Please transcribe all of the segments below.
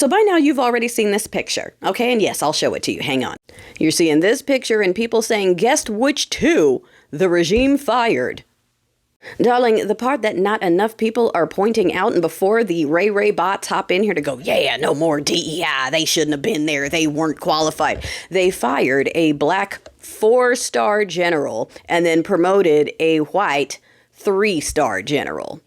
So by now you've already seen this picture, okay? And yes, I'll show it to you. Hang on. You're seeing this picture and people saying, guess which two the regime fired. Darling, the part that not enough people are pointing out, and before the Ray bots hop in here to go, yeah, no more DEI, they shouldn't have been there, they weren't qualified. They fired a black 4-star general and then promoted a white 3-star general.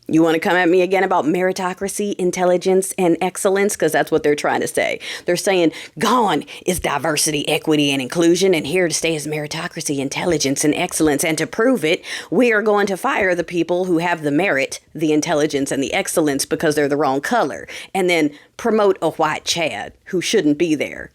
You want to come at me again about meritocracy, intelligence, and excellence? Because that's what they're trying to say. They're saying gone is diversity, equity, and inclusion, and here to stay is meritocracy, intelligence, and excellence. And to prove it, we are going to fire the people who have the merit, the intelligence, and the excellence because they're the wrong color, and then promote a white Chad who shouldn't be there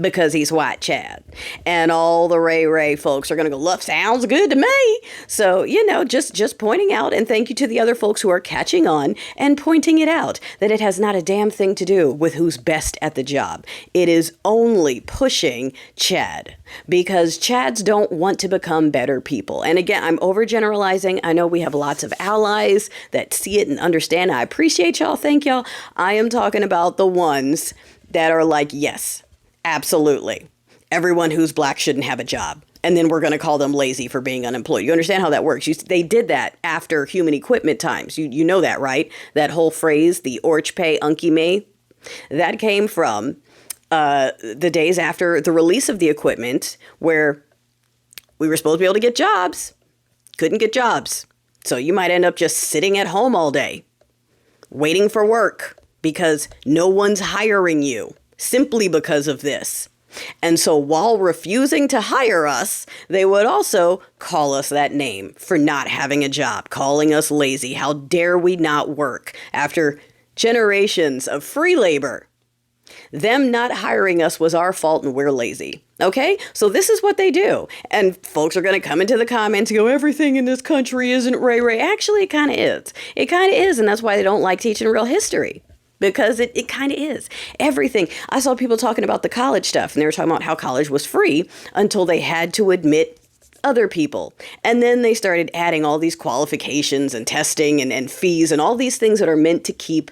because he's white Chad. And all the Ray folks are going to go, look, sounds good to me. So, just pointing out, and thank you to the other folks who are catching on and pointing it out, that it has not a damn thing to do with who's best at the job. It is only pushing Chad, because Chads don't want to become better people. And again, I'm overgeneralizing. I know we have lots of allies that see it and understand. I appreciate y'all. Thank y'all. I am talking about the ones that are like, yes, absolutely. Everyone who's black shouldn't have a job. And then we're going to call them lazy for being unemployed. You understand how that works? They did that after human equipment times. You know that, right? That whole phrase, the orch pay unky me, that came from the days after the release of the equipment, where we were supposed to be able to get jobs, couldn't get jobs. So you might end up just sitting at home all day, waiting for work because no one's hiring you. Simply because of this. And so while refusing to hire us, they would also call us that name for not having a job, calling us lazy. How dare we not work after generations of free labor? Them not hiring us was our fault and we're lazy. Okay? So this is what they do. And folks are going to come into the comments and go, everything in this country isn't Ray. Actually, it kind of is. It kind of is. And that's why they don't like teaching real history. Because it kind of is. Everything. I saw people talking about the college stuff, and they were talking about how college was free until they had to admit other people. And then they started adding all these qualifications and testing and fees and all these things that are meant to keep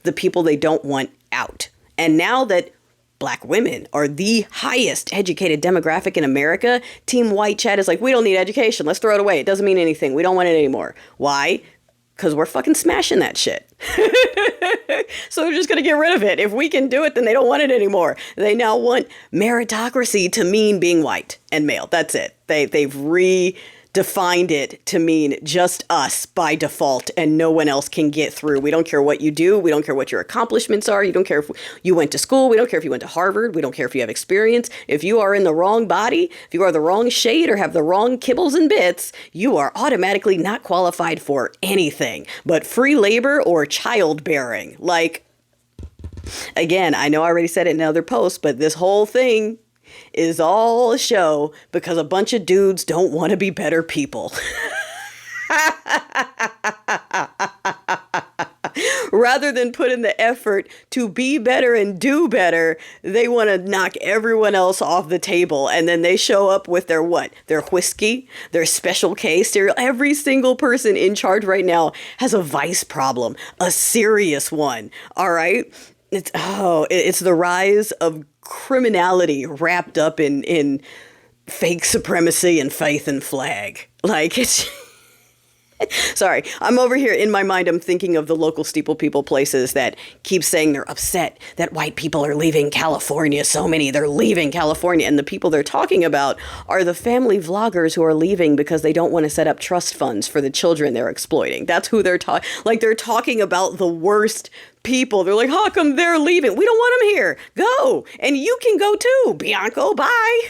the people they don't want out. And now that black women are the highest educated demographic in America, Team White Chat is like, we don't need education. Let's throw it away. It doesn't mean anything. We don't want it anymore. Why? Because we're fucking smashing that shit. So they're just going to get rid of it. If we can do it, then they don't want it anymore. They now want meritocracy to mean being white and male. That's it. They've redefined it to mean just us by default, and no one else can get through. We don't care what you do. We don't care what your accomplishments are. You don't care if you went to school. We don't care if you went to Harvard. We don't care if you have experience. If you are in the wrong body, if you are the wrong shade or have the wrong kibbles and bits, you are automatically not qualified for anything but free labor or childbearing. Like, again, I know I already said it in another post, but this whole thing is all a show because a bunch of dudes don't want to be better people. Rather than put in the effort to be better and do better, they want to knock everyone else off the table. And then they show up with their what? Their whiskey, their Special K cereal. Every single person in charge right now has a vice problem, a serious one. All right. It's the rise of criminality wrapped up in fake supremacy and faith and flag. Like, it's sorry, I'm over here in my mind. I'm thinking of the local steeple people places that keep saying they're upset that white people are leaving California. So many, they're leaving California. And the people they're talking about are the family vloggers who are leaving because they don't want to set up trust funds for the children they're exploiting. That's who they're talking. Like, they're talking about the worst people. They're like, how come they're leaving? We don't want them here. Go. And you can go too. Bianco, bye.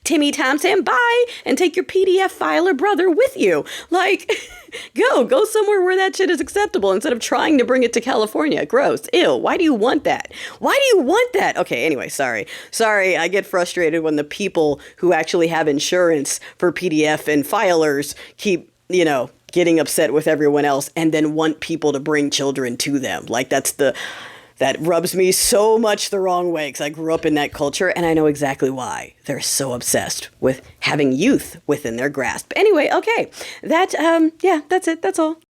Timmy Thompson, bye. And take your PDF filer brother with you. Like, go somewhere where that shit is acceptable instead of trying to bring it to California. Gross. Ew. Why do you want that? Why do you want that? Okay, anyway, sorry. I get frustrated when the people who actually have insurance for PDF and filers keep, getting upset with everyone else and then want people to bring children to them. Like, that rubs me so much the wrong way because I grew up in that culture and I know exactly why they're so obsessed with having youth within their grasp. Anyway, okay, that's it. That's all.